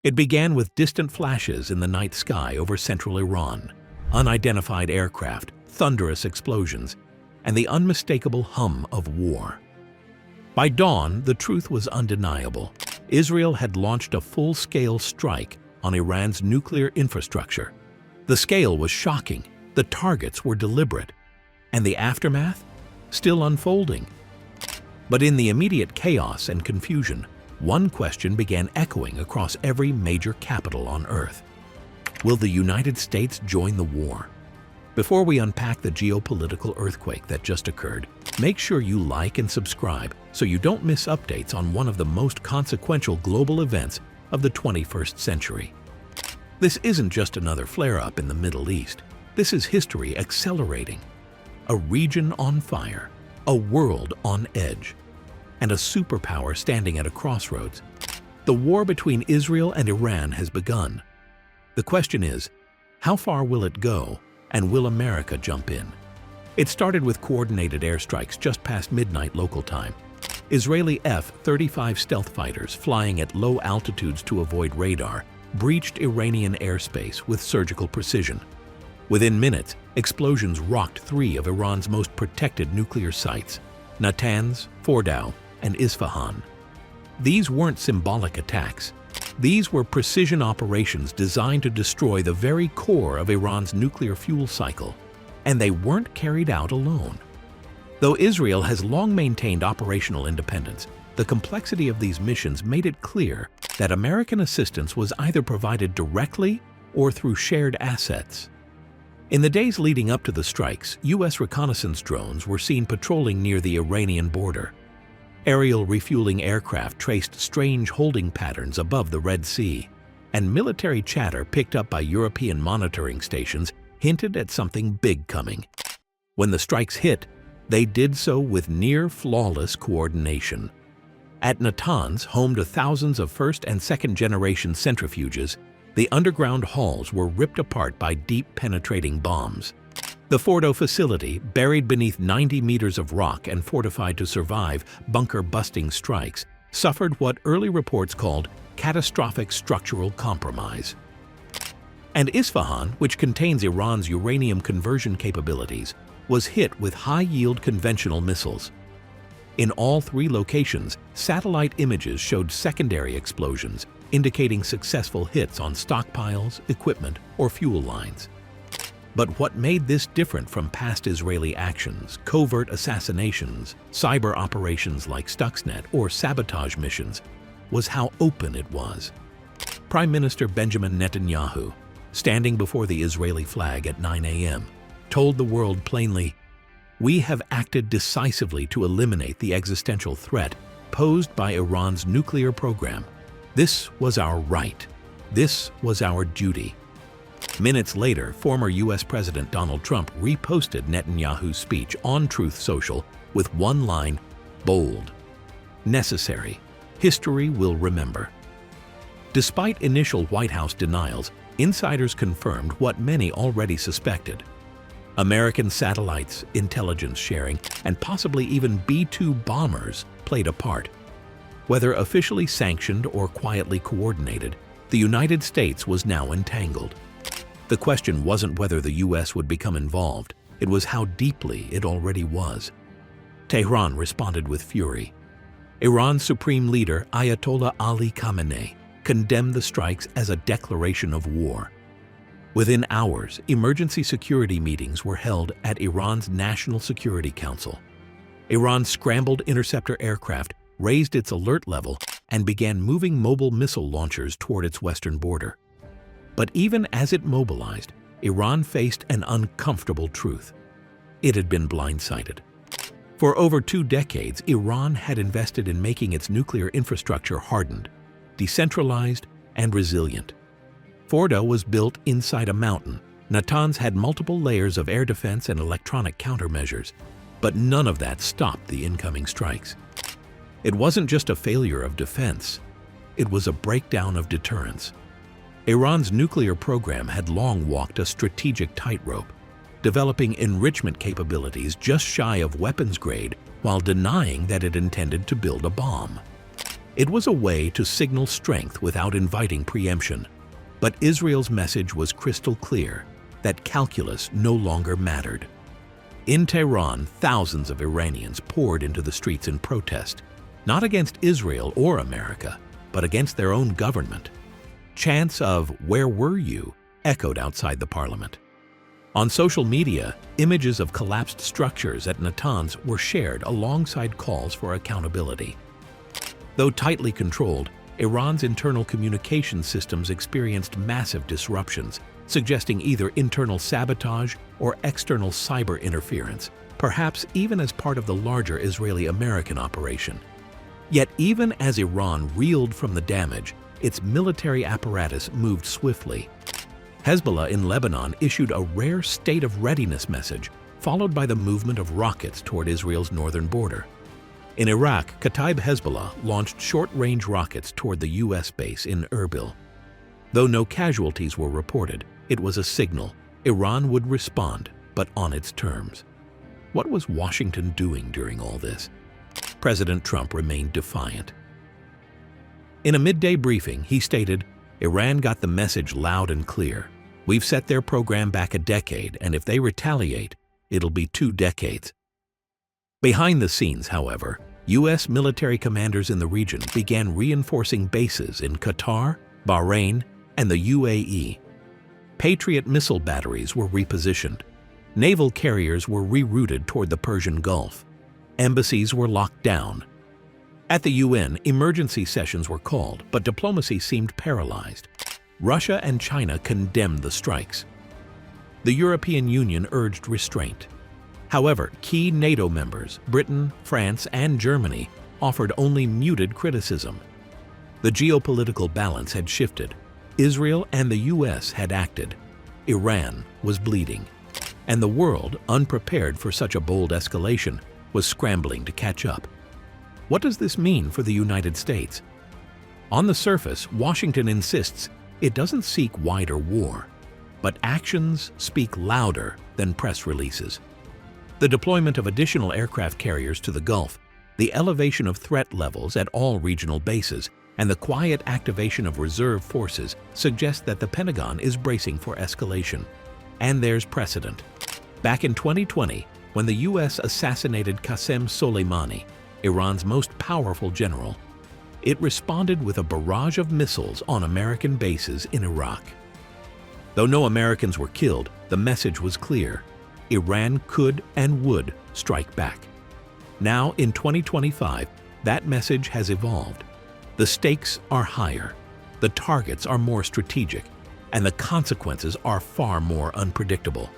It began with distant flashes in the night sky over central Iran, unidentified aircraft, thunderous explosions, and the unmistakable hum of war. By dawn, the truth was undeniable. Israel had launched a full-scale strike on Iran's nuclear infrastructure. The scale was shocking, the targets were deliberate, and the aftermath? Still unfolding. But in the immediate chaos and confusion, one question began echoing across every major capital on Earth. Will the United States join the war? Before we unpack the geopolitical earthquake that just occurred, make sure you like and subscribe so you don't miss updates on one of the most consequential global events of the 21st century. This isn't just another flare-up in the Middle East. This is history accelerating. A region on fire, a world on edge, and a superpower standing at a crossroads. The war between Israel and Iran has begun. The question is, how far will it go, and will America jump in? It started with coordinated airstrikes just past midnight local time. Israeli F-35 stealth fighters flying at low altitudes to avoid radar breached Iranian airspace with surgical precision. Within minutes, explosions rocked three of Iran's most protected nuclear sites, Natanz, Fordow, and Isfahan. These weren't symbolic attacks. These were precision operations designed to destroy the very core of Iran's nuclear fuel cycle, and they weren't carried out alone. Though Israel has long maintained operational independence, the complexity of these missions made it clear that American assistance was either provided directly or through shared assets. In the days leading up to the strikes, U.S. reconnaissance drones were seen patrolling near the Iranian border. Aerial refueling aircraft traced strange holding patterns above the Red Sea, and military chatter picked up by European monitoring stations hinted at something big coming. When the strikes hit, they did so with near-flawless coordination. At Natanz, home to thousands of first- and second-generation centrifuges, the underground halls were ripped apart by deep penetrating bombs. The Fordow facility, buried beneath 90 meters of rock and fortified to survive bunker-busting strikes, suffered what early reports called catastrophic structural compromise. And Isfahan, which contains Iran's uranium conversion capabilities, was hit with high-yield conventional missiles. In all three locations, satellite images showed secondary explosions, indicating successful hits on stockpiles, equipment, or fuel lines. But what made this different from past Israeli actions, covert assassinations, cyber operations like Stuxnet, or sabotage missions, was how open it was. Prime Minister Benjamin Netanyahu, standing before the Israeli flag at 9 a.m., told the world plainly, "We have acted decisively to eliminate the existential threat posed by Iran's nuclear program. This was our right. This was our duty." Minutes later, former U.S. President Donald Trump reposted Netanyahu's speech on Truth Social with one line, bold, necessary, history will remember. Despite initial White House denials, insiders confirmed what many already suspected. American satellites, intelligence sharing, and possibly even B-2 bombers played a part. Whether officially sanctioned or quietly coordinated, the United States was now entangled. The question wasn't whether the U.S. would become involved, it was how deeply it already was. Tehran responded with fury. Iran's supreme leader, Ayatollah Ali Khamenei, condemned the strikes as a declaration of war. Within hours, emergency security meetings were held at Iran's National Security Council. Iran's scrambled interceptor aircraft raised its alert level and began moving mobile missile launchers toward its western border. But even as it mobilized, Iran faced an uncomfortable truth. It had been blindsided. For over 2 decades, Iran had invested in making its nuclear infrastructure hardened, decentralized, and resilient. Fordow was built inside a mountain. Natanz had multiple layers of air defense and electronic countermeasures, but none of that stopped the incoming strikes. It wasn't just a failure of defense, it was a breakdown of deterrence. Iran's nuclear program had long walked a strategic tightrope, developing enrichment capabilities just shy of weapons grade while denying that it intended to build a bomb. It was a way to signal strength without inviting preemption. But Israel's message was crystal clear that calculus no longer mattered. In Tehran, thousands of Iranians poured into the streets in protest, not against Israel or America, but against their own government. Chants of "Where were you?" echoed outside the parliament. On social media, images of collapsed structures at Natanz were shared alongside calls for accountability. Though tightly controlled, Iran's internal communication systems experienced massive disruptions, suggesting either internal sabotage or external cyber interference, perhaps even as part of the larger Israeli-American operation. Yet even as Iran reeled from the damage, its military apparatus moved swiftly. Hezbollah in Lebanon issued a rare state of readiness message, followed by the movement of rockets toward Israel's northern border. In Iraq, Kataib Hezbollah launched short-range rockets toward the U.S. base in Erbil. Though no casualties were reported, it was a signal Iran would respond, but on its terms. What was Washington doing during all this? President Trump remained defiant. In a midday briefing, he stated, "Iran got the message loud and clear. We've set their program back a decade, and if they retaliate, it'll be 2 decades." Behind the scenes, however, U.S. military commanders in the region began reinforcing bases in Qatar, Bahrain, and the UAE. Patriot missile batteries were repositioned. Naval carriers were rerouted toward the Persian Gulf. Embassies were locked down. At the UN, emergency sessions were called, but diplomacy seemed paralyzed. Russia and China condemned the strikes. The European Union urged restraint. However, key NATO members, Britain, France, and Germany, offered only muted criticism. The geopolitical balance had shifted. Israel and the U.S. had acted. Iran was bleeding. And the world, unprepared for such a bold escalation, was scrambling to catch up. What does this mean for the United States? On the surface, Washington insists it doesn't seek wider war, but actions speak louder than press releases. The deployment of additional aircraft carriers to the Gulf, the elevation of threat levels at all regional bases, and the quiet activation of reserve forces suggest that the Pentagon is bracing for escalation. And there's precedent. Back in 2020, when the U.S. assassinated Qasem Soleimani, Iran's most powerful general, it responded with a barrage of missiles on American bases in Iraq. Though no Americans were killed, the message was clear. Iran could and would strike back. Now, in 2025, that message has evolved. The stakes are higher, the targets are more strategic, and the consequences are far more unpredictable.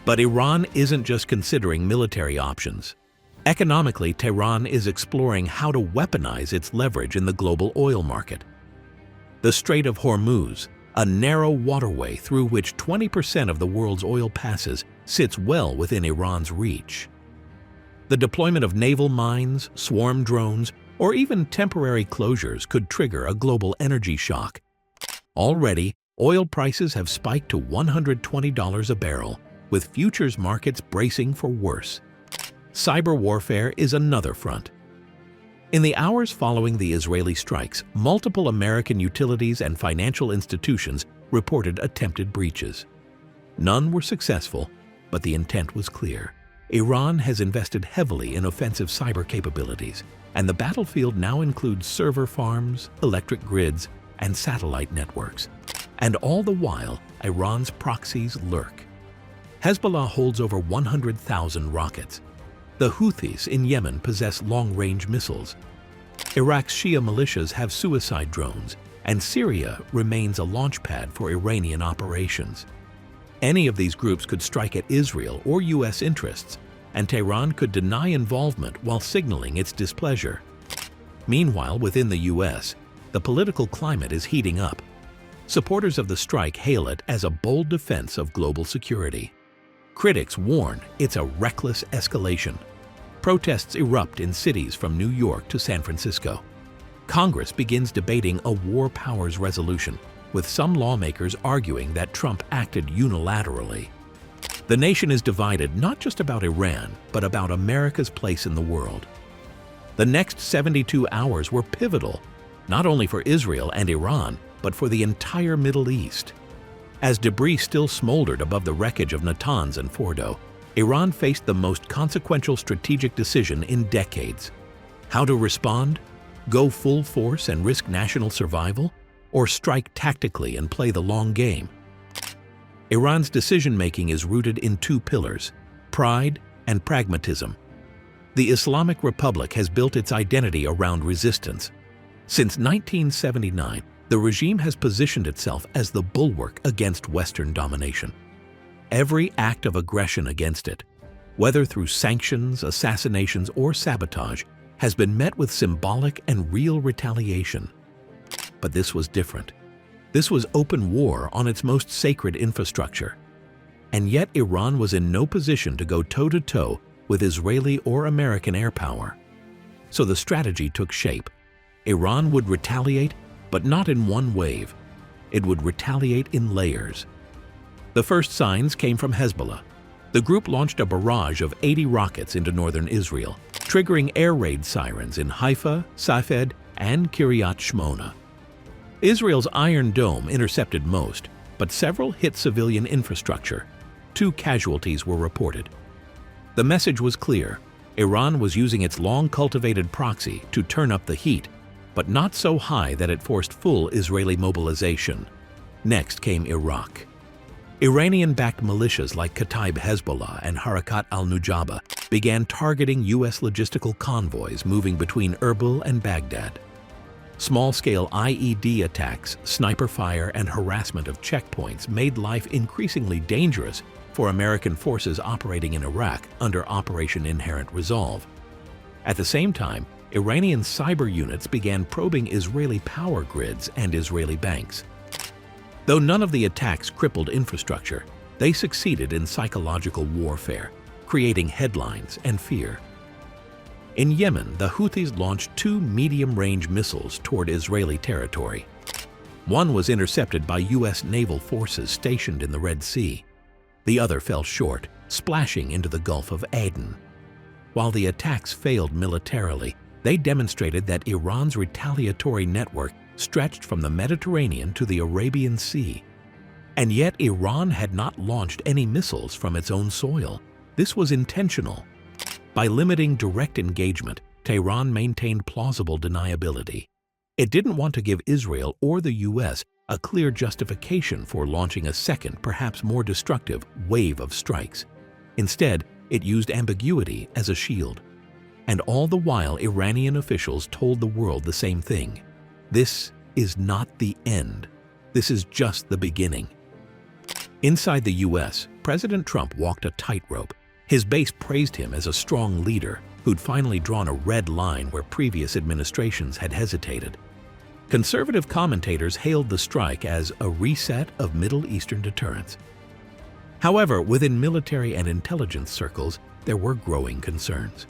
But Iran isn't just considering military options. Economically, Tehran is exploring how to weaponize its leverage in the global oil market. The Strait of Hormuz, a narrow waterway through which 20% of the world's oil passes, sits well within Iran's reach. The deployment of naval mines, swarm drones, or even temporary closures could trigger a global energy shock. Already, oil prices have spiked to $120 a barrel, with futures markets bracing for worse. Cyber warfare is another front. In the hours following the Israeli strikes, multiple American utilities and financial institutions reported attempted breaches. None were successful, but the intent was clear. Iran has invested heavily in offensive cyber capabilities, and the battlefield now includes server farms, electric grids, and satellite networks. And all the while, Iran's proxies lurk. Hezbollah holds over 100,000 rockets. The Houthis in Yemen possess long-range missiles. Iraq's Shia militias have suicide drones, and Syria remains a launchpad for Iranian operations. Any of these groups could strike at Israel or U.S. interests, and Tehran could deny involvement while signaling its displeasure. Meanwhile, within the U.S., the political climate is heating up. Supporters of the strike hail it as a bold defense of global security. Critics warn it's a reckless escalation. Protests erupt in cities from New York to San Francisco. Congress begins debating a war powers resolution, with some lawmakers arguing that Trump acted unilaterally. The nation is divided not just about Iran, but about America's place in the world. The next 72 hours were pivotal, not only for Israel and Iran, but for the entire Middle East. As debris still smoldered above the wreckage of Natanz and Fordo, Iran faced the most consequential strategic decision in decades. How to respond? Go full force and risk national survival? Or strike tactically and play the long game? Iran's decision-making is rooted in two pillars: pride and pragmatism. The Islamic Republic has built its identity around resistance. Since 1979, the regime has positioned itself as the bulwark against Western domination. Every act of aggression against it, whether through sanctions, assassinations, or sabotage, has been met with symbolic and real retaliation. But this was different. This was open war on its most sacred infrastructure. And yet Iran was in no position to go toe-to-toe with Israeli or American air power. So the strategy took shape. Iran would retaliate, but not in one wave. It would retaliate in layers. The first signs came from Hezbollah. The group launched a barrage of 80 rockets into northern Israel, triggering air raid sirens in Haifa, Safed, and Kiryat Shmona. Israel's Iron Dome intercepted most, but several hit civilian infrastructure. 2 casualties were reported. The message was clear. Iran was using its long-cultivated proxy to turn up the heat, but not so high that it forced full Israeli mobilization. Next came Iraq. Iranian-backed militias like Kataib Hezbollah and Harakat al-Nujaba began targeting U.S. logistical convoys moving between Erbil and Baghdad. Small-scale IED attacks, sniper fire, and harassment of checkpoints made life increasingly dangerous for American forces operating in Iraq under Operation Inherent Resolve. At the same time, Iranian cyber units began probing Israeli power grids and Israeli banks. Though none of the attacks crippled infrastructure, they succeeded in psychological warfare, creating headlines and fear. In Yemen, the Houthis launched 2 medium-range missiles toward Israeli territory. One was intercepted by U.S. naval forces stationed in the Red Sea. The other fell short, splashing into the Gulf of Aden. While the attacks failed militarily, they demonstrated that Iran's retaliatory network stretched from the Mediterranean to the Arabian Sea. And yet Iran had not launched any missiles from its own soil. This was intentional. By limiting direct engagement, Tehran maintained plausible deniability. It didn't want to give Israel or the U.S. a clear justification for launching a second, perhaps more destructive, wave of strikes. Instead, it used ambiguity as a shield. And all the while, Iranian officials told the world the same thing. This is not the end. This is just the beginning. Inside the U.S., President Trump walked a tightrope. His base praised him as a strong leader who'd finally drawn a red line where previous administrations had hesitated. Conservative commentators hailed the strike as a reset of Middle Eastern deterrence. However, within military and intelligence circles, there were growing concerns.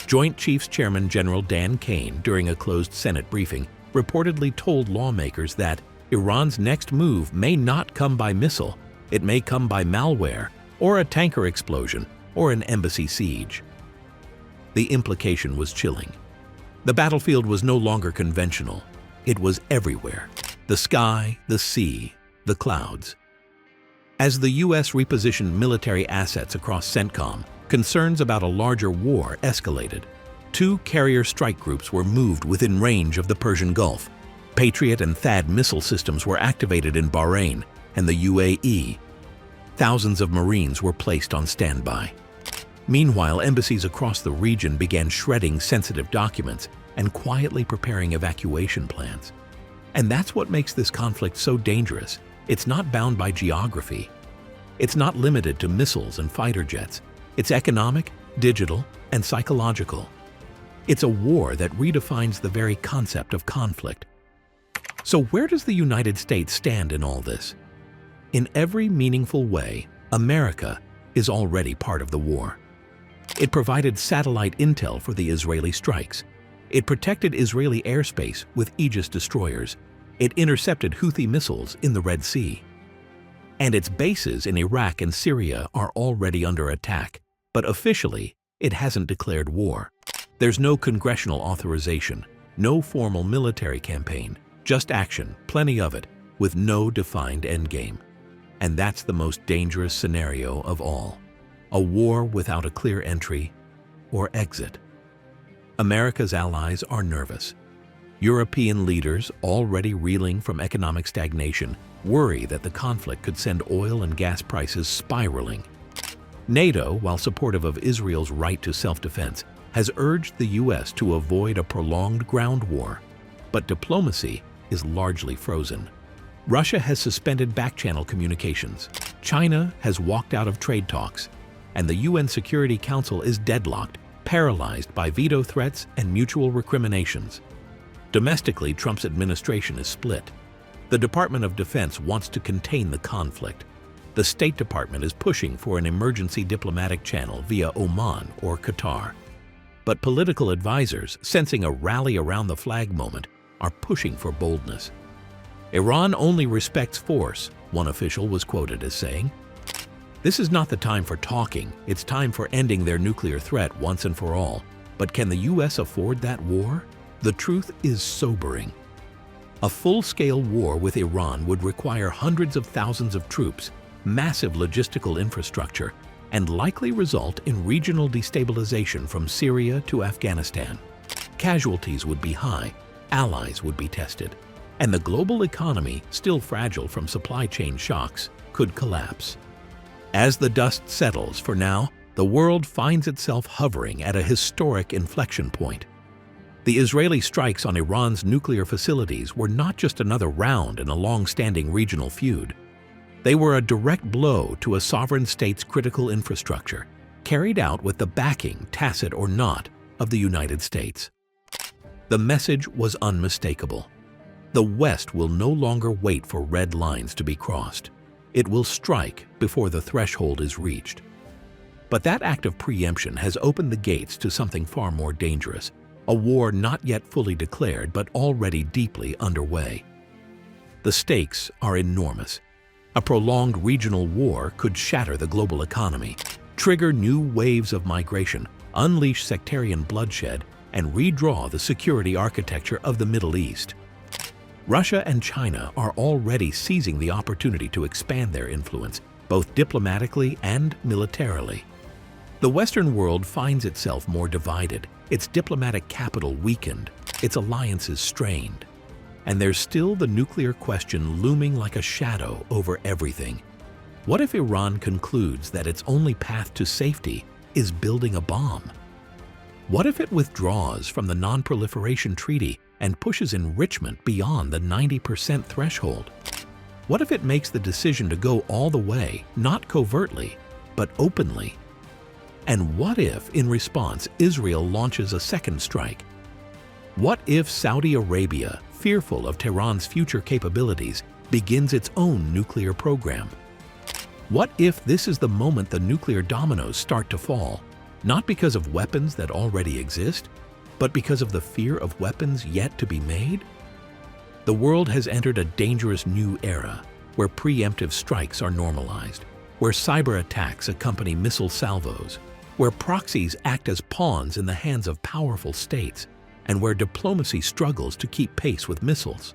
Joint Chiefs Chairman General Dan Kane, during a closed Senate briefing, reportedly told lawmakers that Iran's next move may not come by missile, it may come by malware, or a tanker explosion, or an embassy siege. The implication was chilling. The battlefield was no longer conventional. It was everywhere. The sky, the sea, the clouds. As the U.S. repositioned military assets across CENTCOM, concerns about a larger war escalated. 2 carrier strike groups were moved within range of the Persian Gulf. Patriot and THAAD missile systems were activated in Bahrain and the UAE. Thousands of Marines were placed on standby. Meanwhile, embassies across the region began shredding sensitive documents and quietly preparing evacuation plans. And that's what makes this conflict so dangerous. It's not bound by geography. It's not limited to missiles and fighter jets. It's economic, digital, and psychological. It's a war that redefines the very concept of conflict. So where does the United States stand in all this? In every meaningful way, America is already part of the war. It provided satellite intel for the Israeli strikes. It protected Israeli airspace with Aegis destroyers. It intercepted Houthi missiles in the Red Sea. And its bases in Iraq and Syria are already under attack, but officially, it hasn't declared war. There's no congressional authorization, no formal military campaign, just action, plenty of it, with no defined endgame. And that's the most dangerous scenario of all. A war without a clear entry or exit. America's allies are nervous. European leaders, already reeling from economic stagnation, worry that the conflict could send oil and gas prices spiraling. NATO, while supportive of Israel's right to self-defense, has urged the U.S. to avoid a prolonged ground war, but diplomacy is largely frozen. Russia has suspended back-channel communications. China has walked out of trade talks, and the UN Security Council is deadlocked, paralyzed by veto threats and mutual recriminations. Domestically, Trump's administration is split. The Department of Defense wants to contain the conflict. The State Department is pushing for an emergency diplomatic channel via Oman or Qatar. But political advisors, sensing a rally around the flag moment, are pushing for boldness. Iran only respects force, one official was quoted as saying. This is not the time for talking, it's time for ending their nuclear threat once and for all. But can the U.S. afford that war? The truth is sobering. A full-scale war with Iran would require hundreds of thousands of troops, massive logistical infrastructure, and likely result in regional destabilization from Syria to Afghanistan. Casualties would be high, allies would be tested, and the global economy, still fragile from supply chain shocks, could collapse. As the dust settles, for now, the world finds itself hovering at a historic inflection point. The Israeli strikes on Iran's nuclear facilities were not just another round in a long-standing regional feud. They were a direct blow to a sovereign state's critical infrastructure, carried out with the backing, tacit or not, of the United States. The message was unmistakable. The West will no longer wait for red lines to be crossed. It will strike before the threshold is reached. But that act of preemption has opened the gates to something far more dangerous, a war not yet fully declared but already deeply underway. The stakes are enormous. A prolonged regional war could shatter the global economy, trigger new waves of migration, unleash sectarian bloodshed, and redraw the security architecture of the Middle East. Russia and China are already seizing the opportunity to expand their influence, both diplomatically and militarily. The Western world finds itself more divided, its diplomatic capital weakened, its alliances strained. And there's still the nuclear question looming like a shadow over everything. What if Iran concludes that its only path to safety is building a bomb? What if it withdraws from the Non-Proliferation Treaty and pushes enrichment beyond the 90% threshold? What if it makes the decision to go all the way, not covertly, but openly? And what if, in response, Israel launches a second strike? What if Saudi Arabia, fearful of Tehran's future capabilities, begins its own nuclear program? What if this is the moment the nuclear dominoes start to fall, not because of weapons that already exist, but because of the fear of weapons yet to be made? The world has entered a dangerous new era, where preemptive strikes are normalized, where cyber attacks accompany missile salvos, where proxies act as pawns in the hands of powerful states, and where diplomacy struggles to keep pace with missiles.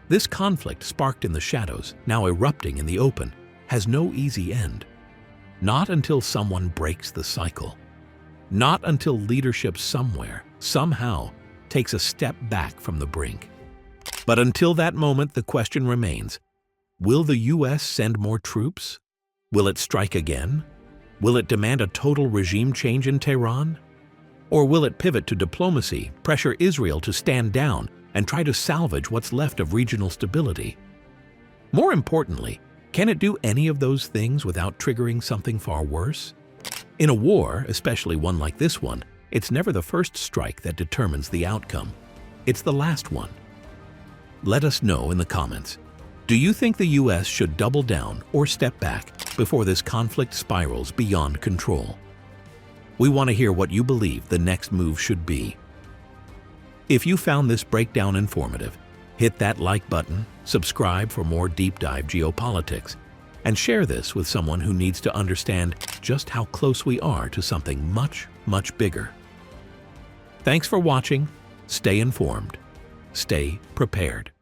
This conflict, sparked in the shadows, now erupting in the open, has no easy end. Not until someone breaks the cycle. Not until leadership somewhere, somehow, takes a step back from the brink. But until that moment, the question remains, will the U.S. send more troops? Will it strike again? Will it demand a total regime change in Tehran? Or will it pivot to diplomacy, pressure Israel to stand down, and try to salvage what's left of regional stability? More importantly, can it do any of those things without triggering something far worse? In a war, especially one like this one, it's never the first strike that determines the outcome. It's the last one. Let us know in the comments. Do you think the U.S. should double down or step back before this conflict spirals beyond control? We want to hear what you believe the next move should be. If you found this breakdown informative, hit that like button, subscribe for more deep dive geopolitics, and share this with someone who needs to understand just how close we are to something much, much bigger. Thanks for watching. Stay informed. Stay prepared.